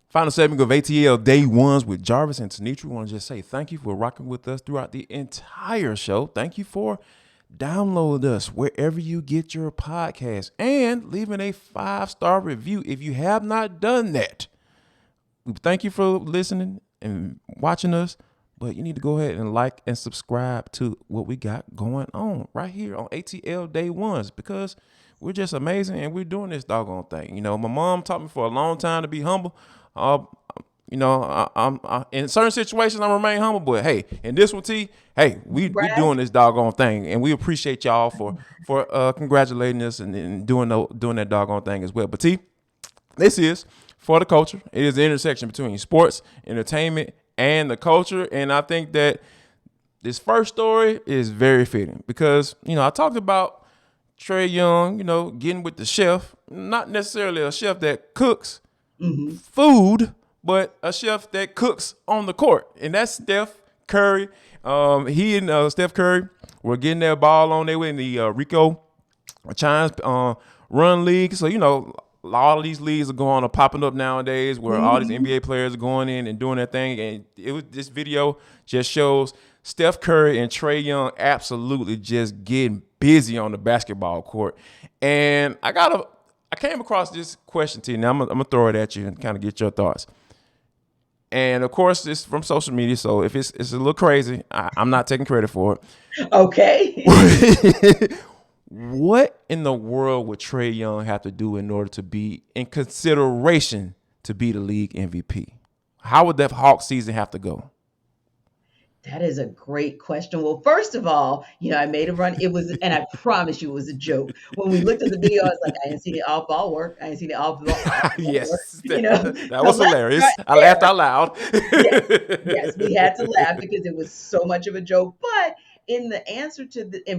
Final segment of ATL Day Ones with Jarvis and Tenitra. We want to just say thank you for rocking with us throughout the entire show. Thank you for downloading us wherever you get your podcast and leaving a 5-star review if you have not done that. Thank you for listening and watching us, but you need to go ahead and like and subscribe to what we got going on right here on ATL Day Ones because we're just amazing and we're doing this doggone thing. You know, my mom taught me for a long time to be humble. I'm in certain situations I remain humble, but hey, in this one, T, hey, we doing this doggone thing, and we appreciate y'all for congratulating us and doing that doggone thing as well. But T, this is for the culture. It is the intersection between sports, entertainment, and the culture, and I think that this first story is very fitting because I talked about Trae Young, getting with the chef, not necessarily a chef that cooks food, but a chef that cooks on the court, and that's Steph Curry. He and Steph Curry were getting their ball on. They were in the Rico Chines Run League. So, a lot of these leagues are popping up nowadays where all these NBA players are going in and doing their thing. And this video just shows Steph Curry and Trae Young absolutely just getting busy on the basketball court. And I came across this question to you. Now I'm gonna throw it at you and kind of get your thoughts. And of course, it's from social media, so if it's a little crazy, I'm not taking credit for it. Okay. What in the world would Trae Young have to do in order to be in consideration to be the league MVP? How would that Hawk season have to go? That is a great question. Well, first of all, I made a run. It was, and I promise you it was a joke. When we looked at the video, I was like, I didn't see the off-ball work. I didn't see the off-ball yes, work. That was hilarious. I laughed out loud. yes, we had to laugh because it was so much of a joke. But in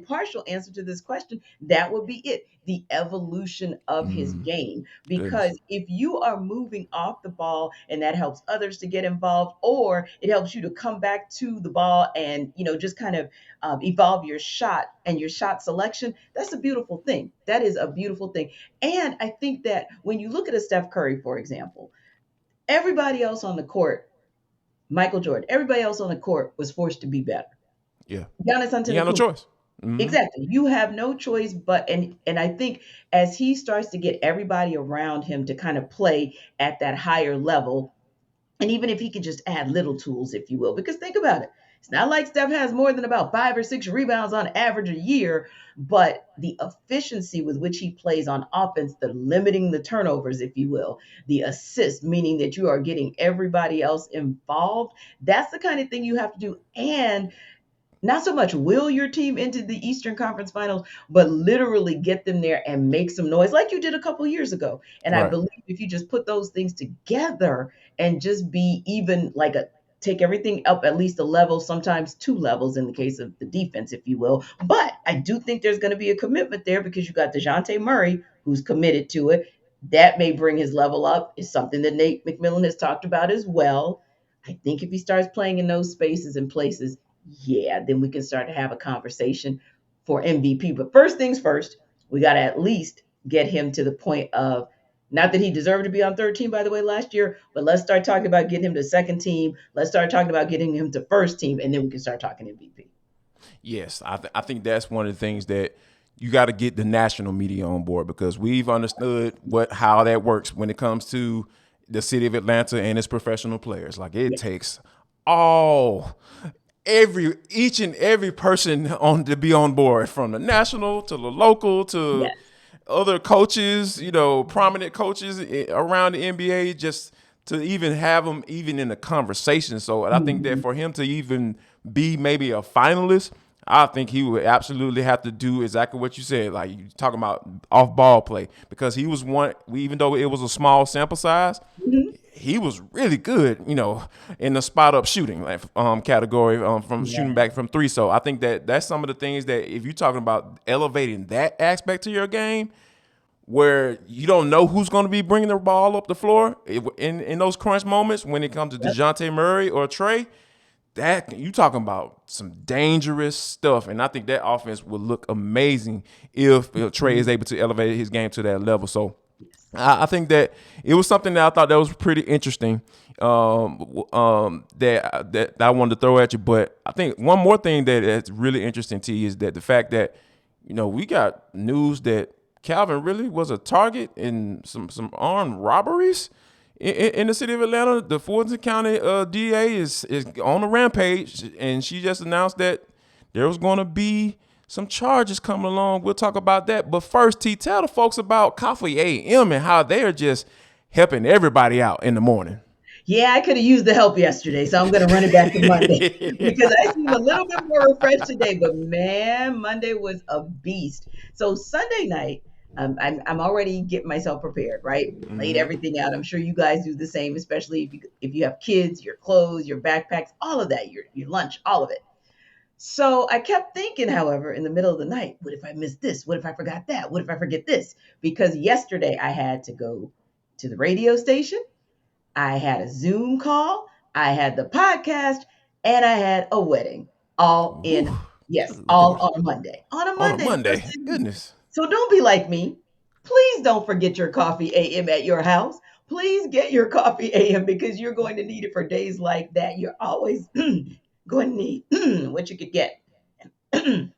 partial answer to this question, that would be it. The evolution of his game. Because if you are moving off the ball and that helps others to get involved, or it helps you to come back to the ball and, just kind of evolve your shot and your shot selection, that's a beautiful thing. That is a beautiful thing. And I think that when you look at a Steph Curry, for example, everybody else on the court, Michael Jordan, everybody else on the court was forced to be better. Yeah. Giannis Antetokounmpo. You have no choice. Mm-hmm. Exactly. You have no choice but, and I think as he starts to get everybody around him to kind of play at that higher level, and even if he could just add little tools, if you will, because think about it. It's not like Steph has more than about 5 or 6 rebounds on average a year, but the efficiency with which he plays on offense, the limiting the turnovers, if you will, the assist, meaning that you are getting everybody else involved. That's the kind of thing you have to do. And not so much will your team into the Eastern Conference Finals, but literally get them there and make some noise like you did a couple years ago. And right. I believe if you just put those things together and just be even take everything up at least a level, sometimes 2 levels in the case of the defense, if you will. But I do think there's going to be a commitment there because you got Dejounte Murray, who's committed to it. That may bring his level up. It's something that Nate McMillan has talked about as well. I think if he starts playing in those spaces and places, then we can start to have a conversation for MVP. But first things first, we got to at least get him to the point of, not that he deserved to be on third team, by the way, last year, but let's start talking about getting him to second team. Let's start talking about getting him to first team, and then we can start talking MVP. Yes, I think that's one of the things that you got to get the national media on board because we've understood how that works when it comes to the city of Atlanta and its professional players. Like it takes each and every person to be on board, from the national to the local to other coaches, prominent coaches around the NBA, just to even have them even in the conversation. So I think that for him to even be maybe a finalist, I think he would absolutely have to do exactly what you said. Like you talking about off ball play, because he was one, even though it was a small sample size, he was really good, in the spot up shooting category from shooting back from 3. So I think that's some of the things that if you're talking about elevating that aspect to your game, where you don't know who's going to be bringing the ball up the floor in those crunch moments when it comes to Dejounte Murray or Trae, that you talking about some dangerous stuff. And I think that offense will look amazing if Trae is able to elevate his game to that level. So I think that it was something that I thought that was pretty interesting. That I wanted to throw at you. But I think one more thing that's really interesting to you is that the fact that we got news that Calvin Ridley was a target in some armed robberies in the city of Atlanta. The Fulton County DA is on a rampage, and she just announced that there was going to be some charges coming along. We'll talk about that. But first, T, tell the folks about Coffee AM and how they are just helping everybody out in the morning. Yeah, I could have used the help yesterday, so I'm going to run it back to Monday because I seem a little bit more refreshed today. But man, Monday was a beast. So Sunday night, I'm already getting myself prepared, right? Laid everything out. I'm sure you guys do the same, especially if you have kids, your clothes, your backpacks, all of that, your lunch, all of it. So I kept thinking, however, in the middle of the night, what if I missed this? What if I forgot that? What if I forget this? Because yesterday I had to go to the radio station. I had a Zoom call, I had the podcast, and I had a wedding all in, Ooh, yes, good all Lord. on a Monday. On a On a Monday, the first Monday. day of the week. Goodness. So don't be like me. Please don't forget your coffee AM at your house. Please get your coffee AM because you're going to need it for days like that. You're always going to need what you could get. And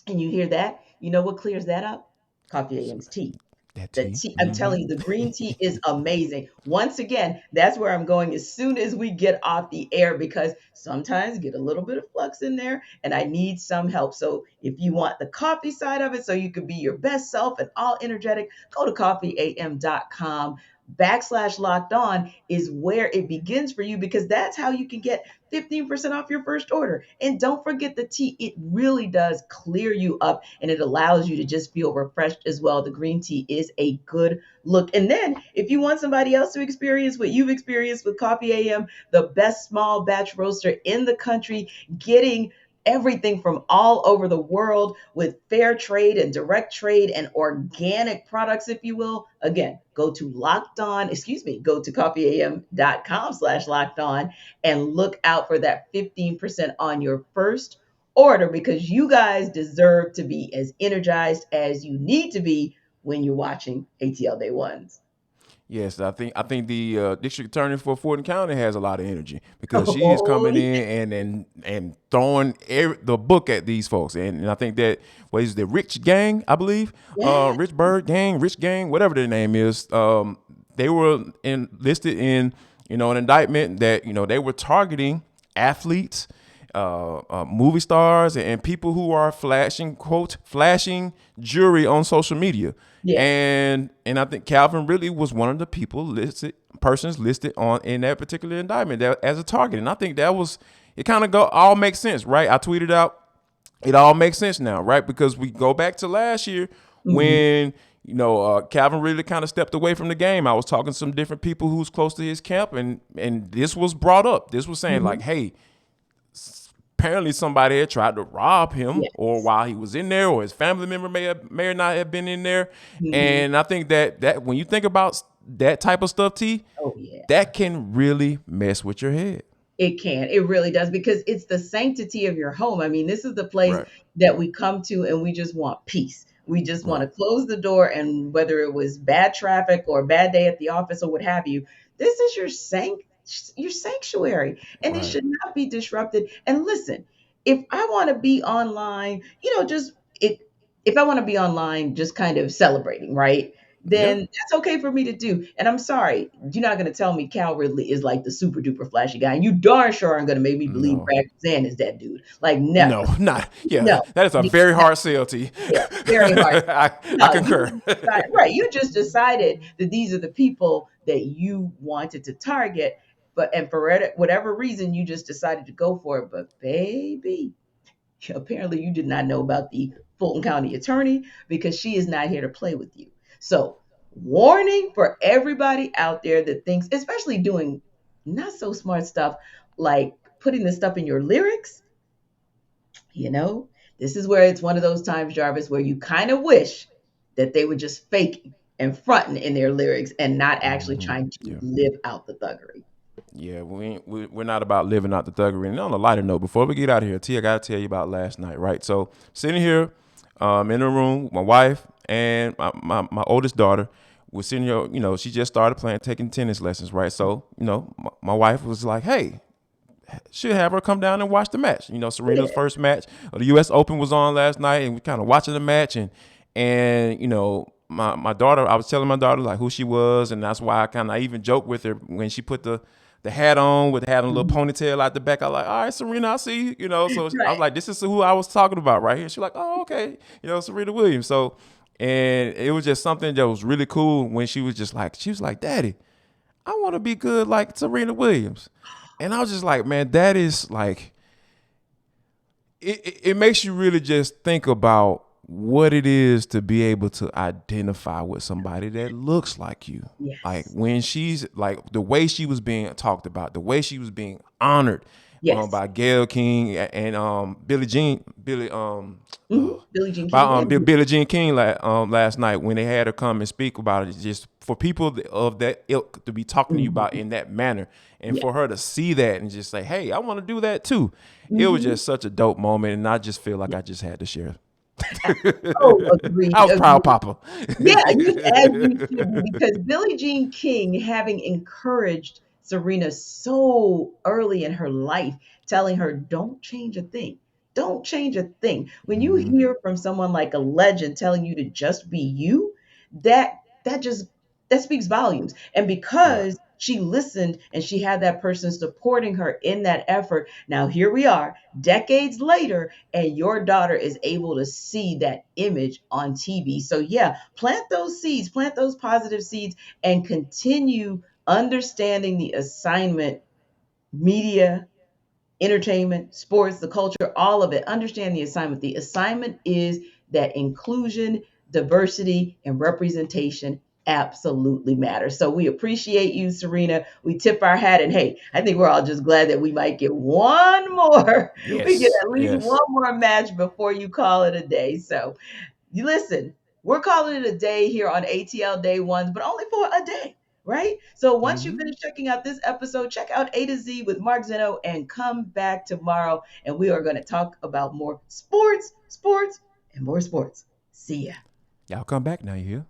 you hear that? You know what clears that up? Coffee AM's tea. That The tea. tea, I'm telling you, the green tea is amazing. Once again, that's where I'm going as soon as we get off the air because sometimes get a little bit of flux in there and I need some help. So if you want the coffee side of it so you can be your best self and all energetic, go to coffeeam.com. /locked on is where it begins for you because that's how you can get 15% off your first order. And don't forget the tea. It really does clear you up and it allows you to just feel refreshed as well. The green tea is a good look. And then if you want somebody else to experience what you've experienced with Coffee AM, the best small batch roaster in the country, getting everything from all over the world with fair trade and direct trade and organic products, if you will. Again, go to go to coffeeam.com/locked on and look out for that 15% on your first order because you guys deserve to be as energized as you need to be when you're watching ATL Day Ones. Yes, I think the district attorney for Fulton County has a lot of energy because she is Oh, coming in and throwing the book at these folks, and I think that what is the Rich Gang, I believe, yeah. Rich Bird Gang, Rich Gang, whatever their name is, they were listed in an indictment that they were targeting athletes, movie stars, and people who are flashing jewelry on social media. Yeah. And I think Calvin really was one of the persons listed on in that particular indictment as a target. And I think it kind of all makes sense, right? I tweeted out, it all makes sense now, right? Because we go back to last year Mhm. when Calvin really kind of stepped away from the game. I was talking to some different people who's close to his camp, and this was brought up. This was saying like, Mhm. hey, apparently somebody had tried to rob him, or Yes. while he was in there, or his family member may or not have been in there. Mhm. And I think that when you think about that type of stuff, T, Oh, yeah. that can really mess with your head. It can. It really does because it's the sanctity of your home. I mean, this is the place Right. that we come to and we just want peace. We just want Right. to close the door and whether it was bad traffic or a bad day at the office or what have you, this is your sanctuary and it Right. should not be disrupted. And listen, if I want to be online, just it if I want to be online just kind of celebrating, right? Yeah. Then that's okay for me to do. And I'm sorry, you're not going to tell me Cal Ridley is like the super duper flashy guy. And you darn sure aren't going to make me believe No. Brad Zan is that dude. Like, No, never. not. Yeah, No. that is a You- very hard sell, T. Yeah, very hard. I No, you concur. just decided, right. You just decided that these are the people that you wanted to target. And for whatever reason, you just decided to go for it. But baby, apparently you did not know about the Fulton County attorney because she is not here to play with you. So, warning for everybody out there that thinks, especially doing not so smart stuff like putting this stuff in your lyrics, you know, this is where it's one of those times, Jarvis, where you kind of wish that they were just faking and fronting in their lyrics and not actually trying to Yeah. live out the thuggery. Yeah, we're not about living out the thuggery. And on a lighter note, before we get out of here, T, I got to tell you about last night, right? So sitting here in the room with my wife and my oldest daughter, was sitting here, she just started taking tennis lessons, right? So, my wife was like, hey, should have her come down and watch the match. Serena's Yeah. first match of the U.S. Open was on last night, and we kind of watching the match, and my daughter, I was telling my daughter like who she was, and that's why I even joked with her when she put the hat on with having a little Mhm. ponytail out the back. I was like, all right, Serena, I see you. So I was Right. like, this is who I was talking about right here. She's like, oh, okay, Serena Williams. So, and it was just something that was really cool when she was like, Daddy, I want to be good like Serena Williams. And I was just like, man, that is like, it makes you really just think about what it is to be able to identify with somebody that looks like you. Like Yes. when she's like the way she was being talked about, the way she was being honored Yes. by Gayle King and Billie Jean, Billie Billie Jean by King and Billie Jean King last night when they had her come and speak about it. Just for people of that ilk to be talking to you about Mhm. in that manner, and Yeah. for her to see that and just say, "Hey, I want to do that too." It was Mhm. just such a dope moment, and I just feel like I just had to share. Oh, I agreed, was proud, agreed. Papa. Yeah, as you should be, because Billie Jean King, having encouraged Serena so early in her life, telling her, don't change a thing. Don't change a thing. When you Hmm. hear from someone like a legend telling you to just be you, that just that speaks volumes. And Right. because she listened and she had that person supporting her in that effort, now here we are, decades later, and your daughter is able to see that image on TV. So, yeah, plant those seeds, plant those positive seeds, and continue understanding the assignment media, entertainment, sports, the culture, all of it. Understand the assignment. The assignment is that inclusion, diversity, and representation absolutely matter. So we appreciate you, Serena. We tip our hat, and hey, I think we're all just glad that we might get one more. We get Yes. at least Yes. one more match before you call it a day. So you listen, we're calling it a day here on ATL Day Ones, but only for a day, right? So once you Hmm. finish checking out this episode, check out A to Z with Mark Zeno and come back tomorrow. And we are going to talk about more sports, and more sports. See ya. Y'all come back now. You hear?